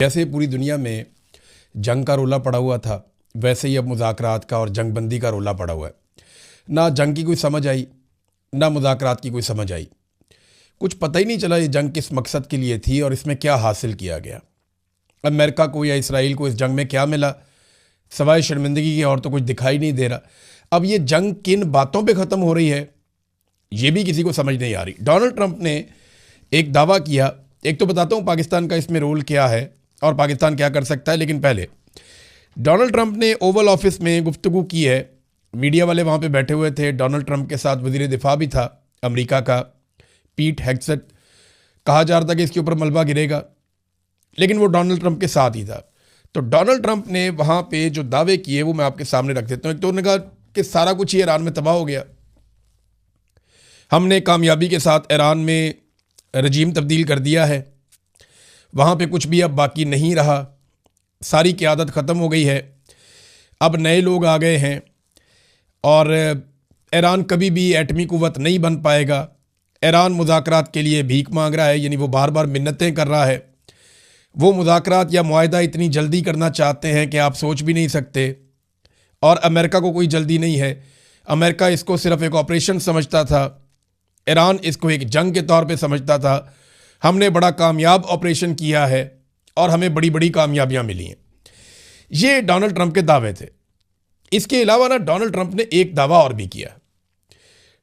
जैसे पूरी दुनिया में जंग का रोला पड़ा हुआ था, वैसे ही अब मुज़ाकरात का और जंगबंदी का रोला पड़ा हुआ है। ना जंग की कोई समझ आई, ना मुज़ाकरात की कोई समझ आई। कुछ पता ही नहीं चला ये जंग किस मकसद के लिए थी और इसमें क्या हासिल किया गया। अमेरिका को या इसराइल को इस जंग में क्या मिला, सवाए शर्मिंदगी की और तो कुछ दिखाई नहीं दे रहा। अब ये जंग किन बातों पे ख़त्म हो रही है, ये भी किसी को समझ नहीं आ रही। डोनाल्ड ट्रंप ने एक दावा किया, एक तो बताता हूँ पाकिस्तान का इसमें रोल क्या है और पाकिस्तान क्या कर सकता है। लेकिन पहले डोनाल्ड ट्रंप ने ओवल ऑफिस में गुफ्तगू की है, मीडिया वाले वहाँ पे बैठे हुए थे। डोनाल्ड ट्रंप के साथ वज़ीर दिफा भी था अमेरिका का, पीट हेगसेट। कहा जा रहा था कि इसके ऊपर मलबा गिरेगा, लेकिन वो डोनाल्ड ट्रंप के साथ ही था। तो डोनाल्ड ट्रंप ने वहाँ पे जो दावे किए वो मैं आपके सामने रख देता हूँ। एक तो उन्होंने कहा कि सारा कुछ ही ईरान में तबाह हो गया, हमने कामयाबी के साथ ईरान में रजीम तब्दील कर दिया है, वहाँ पे कुछ भी अब बाकी नहीं रहा, सारी क़यादत ख़त्म हो गई है, अब नए लोग आ गए हैं और ईरान कभी भी एटमी कुव्वत नहीं बन पाएगा। ईरान मुज़ाकरात के लिए भीख मांग रहा है, यानी वो बार बार मिन्नतें कर रहा है। वो मुज़ाकरात या मुआहदा इतनी जल्दी करना चाहते हैं कि आप सोच भी नहीं सकते, और अमेरिका को कोई जल्दी नहीं है। अमेरिका इसको सिर्फ एक ऑपरेशन समझता था, ईरान इसको एक जंग के तौर पे समझता था। हमने बड़ा कामयाब ऑपरेशन किया है और हमें बड़ी बड़ी कामयाबियां मिली हैं। ये डोनाल्ड ट्रंप के दावे थे। इसके अलावा ना डोनाल्ड ट्रंप ने एक दावा और भी किया।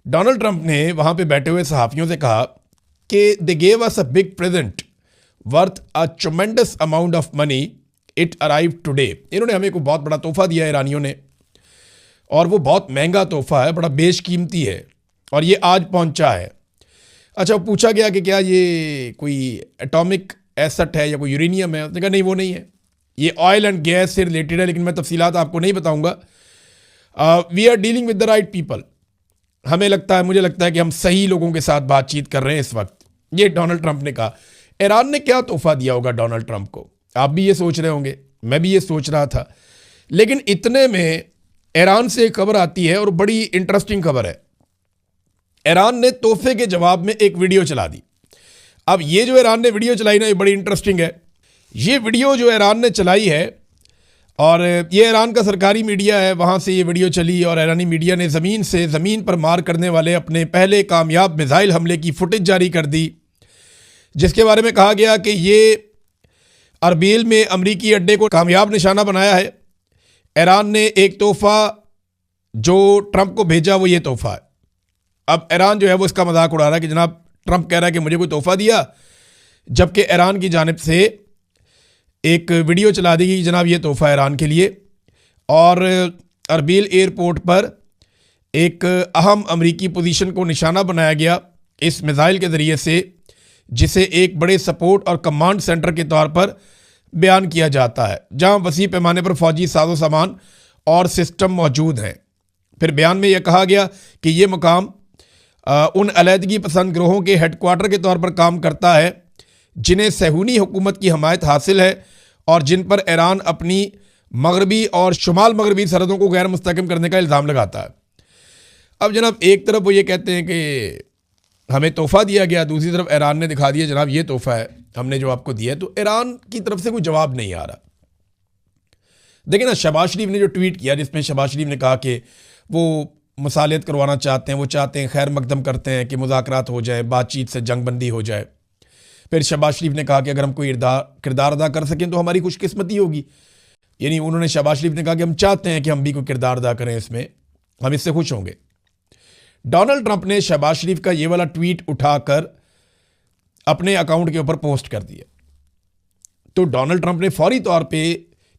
डोनाल्ड ट्रंप ने वहाँ पे बैठे हुए सहाफ़ियों से कहा कि they gave us a big present worth a tremendous amount of money, it arrive today. इन्होंने हमें को बहुत बड़ा तोहफ़ा दिया ईरानियों ने, और वो बहुत महंगा तोहफ़ा है, बड़ा बेशकीमती है, और ये आज पहुंचा है। अच्छा, पूछा गया कि क्या ये कोई एटॉमिक एसेट है या कोई यूरेनियम है? उसने कहा नहीं, वो नहीं है, ये ऑयल एंड गैस से रिलेटेड है, लेकिन मैं तफसीलात आपको नहीं बताऊंगा। We are dealing with the right people. हमें लगता है, मुझे लगता है कि हम सही लोगों के साथ बातचीत कर रहे हैं इस वक्त। ये डोनाल्ड ट्रंप ने कहा। ईरान ने क्या तोहफा दिया होगा डोनाल्ड ट्रंप को? आप भी ये सोच रहे होंगे, मैं भी ये सोच रहा था। लेकिन इतने में ईरान से एक खबर आती है, और बड़ी इंटरेस्टिंग खबर है। ईरान ने तोहफे के जवाब में एक वीडियो चला दी। अब ये जो ईरान ने वीडियो चलाई ना, ये बड़ी इंटरेस्टिंग है। ये वीडियो जो ईरान ने चलाई है, और ये ईरान का सरकारी मीडिया है, वहाँ से ये वीडियो चली, और ईरानी मीडिया ने ज़मीन पर मार करने वाले अपने पहले कामयाब मिसाइल हमले की फुटेज जारी कर दी, जिसके बारे में कहा गया कि ये अरबील में अमरीकी अड्डे को कामयाब निशाना बनाया है। ईरान ने एक तोहफ़ा जो ट्रंप को भेजा, वो ये तोहफ़ा है। अब ईरान जो है वो इसका मजाक उड़ा रहा है कि जनाब ट्रंप कह रहा है कि मुझे कोई तोहफ़ा दिया, जबकि ईरान की जानिब से एक वीडियो चला दी गई, जनाब ये तोहफ़ा ईरान के लिए। और अरबील एयरपोर्ट पर एक अहम अमरीकी पोजीशन को निशाना बनाया गया इस मिसाइल के ज़रिए से, जिसे एक बड़े सपोर्ट और कमांड सेंटर के तौर पर बयान किया जाता है, जहां वसी पैमाने पर फौजी साजो सामान और सिस्टम मौजूद हैं। फिर बयान में यह कहा गया कि यह मुकाम उन अलहदगी पसंद ग्रोहों के हेडक्वार्टर के तौर पर काम करता है जिन्हें सहूनी हुकूमत की हमायत हासिल है, और जिन पर ईरान अपनी मगरबी और शुमाल मगरबी सरहदों को गैर मुस्तहकम करने का इल्ज़ाम लगाता है। अब जनाब एक तरफ वो ये कहते हैं कि हमें तोहफ़ा दिया गया, दूसरी तरफ ईरान ने दिखा दिया जनाब ये तोहफ़ा है हमने जो आपको दिया है। तो ईरान की तरफ से कोई जवाब नहीं आ रहा। देखिए ना, शहबाज शरीफ ने जो ट्वीट किया, जिसमें शहबाज शरीफ ने कहा कि वो मसालियत करवाना चाहते हैं, वो चाहते हैं, खैर मकदम करते हैं कि मुज़ाकरात हो जाए, बातचीत से जंगबंदी हो जाए। फिर शहबाज शरीफ ने कहा कि अगर हम कोई किरदार अदा कर सकें तो हमारी खुशकिस्मती होगी। यानी उन्होंने, शहबाज शरीफ ने कहा कि हम चाहते हैं कि हम भी कोई किरदार अदा करें इसमें, हम इससे खुश होंगे। डोनाल्ड ट्रंप ने शहबाज शरीफ का ये वाला ट्वीट उठाकर अपने अकाउंट के ऊपर पोस्ट कर दिया। तो डोनाल्ड ट्रंप ने फौरी तौर पे,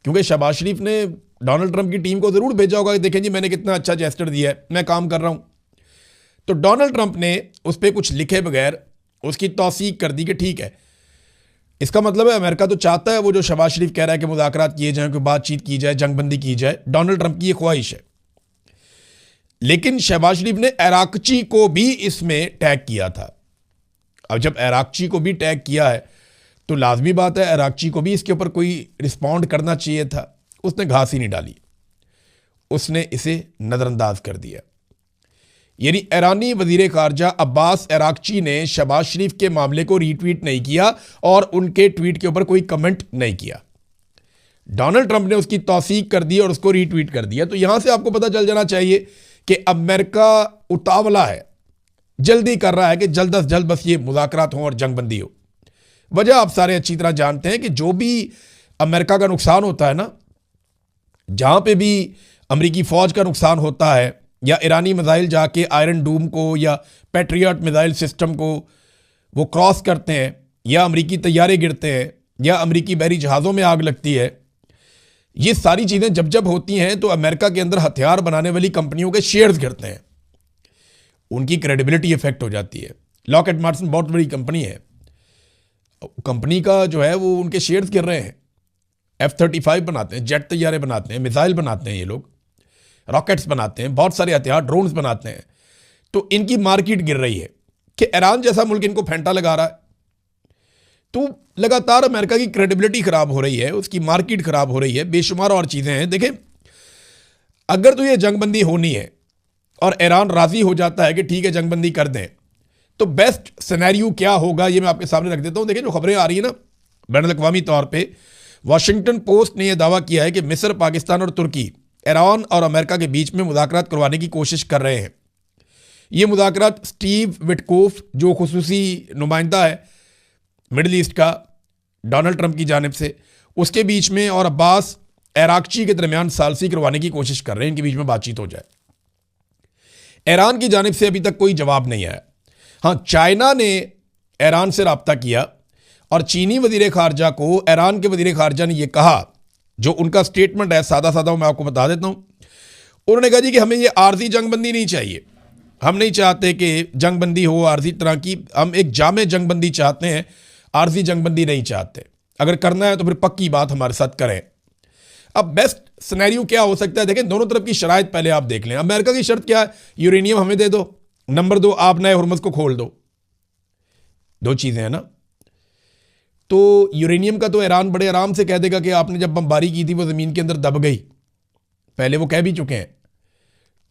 क्योंकि शहबाज शरीफ ने डोनाल्ड ट्रंप की टीम को ज़रूर भेजा होगा कि देखें जी मैंने कितना अच्छा जेस्चर दिया है, मैं काम कर रहा हूँ। तो डोनाल्ड ट्रंप ने उस पर कुछ लिखे बगैर उसकी तौसीक कर दी कि ठीक है, इसका मतलब है अमेरिका तो चाहता है वो जो शहबाज शरीफ कह रहा है कि मुज़ाकरात किए जाएं, कोई बातचीत की जाए, जंगबंदी की जाए, डोनाल्ड ट्रंप की ये ख्वाहिश है। लेकिन शहबाज शरीफ ने अराकची को भी इसमें टैग किया था। अब जब अराकची को भी टैग किया है तो लाजमी बात है अराकची को भी इसके ऊपर कोई रिस्पॉन्ड करना चाहिए था। उसने घास ही नहीं डाली, उसने इसे नज़रअंदाज कर दिया। यानी ईरानी वजीर खारजा अब्बास अरागची ने शहबाज शरीफ के मामले को रीट्वीट नहीं किया और उनके ट्वीट के ऊपर कोई कमेंट नहीं किया। डोनाल्ड ट्रंप ने उसकी तौसीक कर दी और उसको रीट्वीट कर दिया। तो यहां से आपको पता चल जाना चाहिए कि अमेरिका उतावला है, जल्दी कर रहा है कि जल्द अज जल्द बस ये मुज़ाकरात हों और जंगबंदी हो। वजह आप सारे अच्छी तरह जानते हैं कि जो भी अमेरिका का नुकसान होता है ना, जहां पे भी अमेरिकी फौज का नुकसान होता है या ईरानी मिसाइल जाके आयरन डूम को या पैट्रियट मिसाइल सिस्टम को वो क्रॉस करते हैं या अमेरिकी तैयारे गिरते हैं या अमेरिकी बहरी जहाज़ों में आग लगती है, ये सारी चीज़ें जब जब होती हैं तो अमेरिका के अंदर हथियार बनाने वाली कंपनियों के शेयर्स गिरते हैं, उनकी क्रेडिबिलिटी इफेक्ट हो जाती है। लॉकहीड मार्टिन बहुत बड़ी कंपनी है, कंपनी का जो है वो उनके शेयर्स गिर रहे हैं। F-35 बनाते हैं, जेट तैयारे बनाते हैं, मिसाइल बनाते हैं, ये लोग रॉकेट्स बनाते हैं, बहुत सारे हथियार ड्रोन्स बनाते हैं। तो इनकी मार्केट गिर रही है कि ईरान जैसा मुल्क इनको फेंटा लगा रहा है। तो लगातार अमेरिका की क्रेडिबिलिटी खराब हो रही है, उसकी मार्केट खराब हो रही है, बेशुमार और चीज़ें हैं। देखें, अगर तो ये जंगबंदी होनी है और ईरान राजी हो जाता है कि ठीक है जंगबंदी कर दें, तो बेस्ट सिनेरियो क्या होगा ये मैं आपके सामने रख देता हूं। देखिए, जो खबरें आ रही है ना बैनुल-अक़वामी तौर पे, वाशिंगटन पोस्ट ने यह दावा किया है कि मिस्र, पाकिस्तान और तुर्की ईरान और अमेरिका के बीच में मुज़ाकरात करवाने की कोशिश कर रहे हैं। ये मुज़ाकरात स्टीव विटकोफ, जो खुसूसी नुमाइंदा है मिडल ईस्ट का डोनाल्ड ट्रंप की जानिब से, उसके बीच में और अब्बास अरागची के दरमियान सालसी करवाने की कोशिश कर रहे हैं, इनके बीच में बातचीत हो जाए। ईरान की जानिब से अभी तक कोई जवाब नहीं आया। हाँ, चाइना ने ईरान से रब्ता किया और चीनी वजीर खारजा को ईरान के वजीर खारजा ने यह कहा, जो उनका स्टेटमेंट है सादा सादा मैं आपको बता देता हूं। उन्होंने कहा जी कि हमें ये आर्जी जंगबंदी नहीं चाहिए, हम नहीं चाहते कि जंगबंदी हो आर्जी तरह की, हम एक जामे जंगबंदी चाहते हैं, आर्जी जंगबंदी नहीं चाहते। अगर करना है तो फिर पक्की बात हमारे साथ करें। अब बेस्ट सिनेरियो क्या हो सकता है? देखें, दोनों तरफ की शराइत पहले आप देख लें। अमेरिका की शर्त क्या है? यूरेनियम हमें दे दो, नंबर 2 आप नए हुर्मुज़ को खोल दो। दो चीज़ें हैं ना। तो यूरेनियम का तो ईरान बड़े आराम से कह देगा कि आपने जब बमबारी की थी वो ज़मीन के अंदर दब गई, पहले वो कह भी चुके हैं।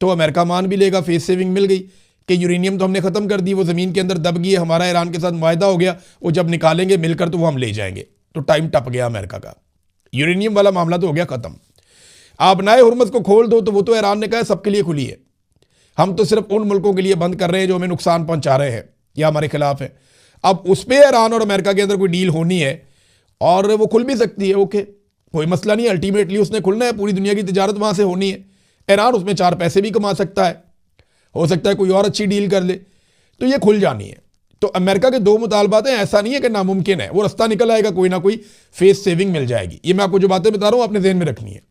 तो अमेरिका मान भी लेगा, फेस सेविंग मिल गई कि यूरेनियम तो हमने ख़त्म कर दी, वो ज़मीन के अंदर दब गई है, हमारा ईरान के साथ मुआहदा हो गया, वो जब निकालेंगे मिलकर तो वो हम ले जाएंगे। तो टाइम टप गया अमेरिका का, यूरेनियम वाला मामला तो हो गया ख़त्म। आप नए हुर्मुज़ को खोल दो तो वो तो ईरान ने कहा सबके लिए खुली है, हम तो सिर्फ उन मुल्कों के लिए बंद कर रहे हैं जो हमें नुकसान पहुंचा रहे हैं या हमारे खिलाफ है। अब उस पर ईरान और अमेरिका के अंदर कोई डील होनी है और वो खुल भी सकती है, ओके, कोई मसला नहीं। अल्टीमेटली उसने खुलना है, पूरी दुनिया की तिजारत वहां से होनी है। ईरान उसमें 4 पैसे भी कमा सकता है, हो सकता है कोई और अच्छी डील कर ले, तो ये खुल जानी है। तो अमेरिका के 2 मुतालबात हैं, ऐसा नहीं है कि नामुमकिन है, वो रास्ता निकल आएगा, कोई ना कोई फेस सेविंग मिल जाएगी। ये मैं आपको जो बातें बता रहा हूं आपने ज़हन में रखनी है।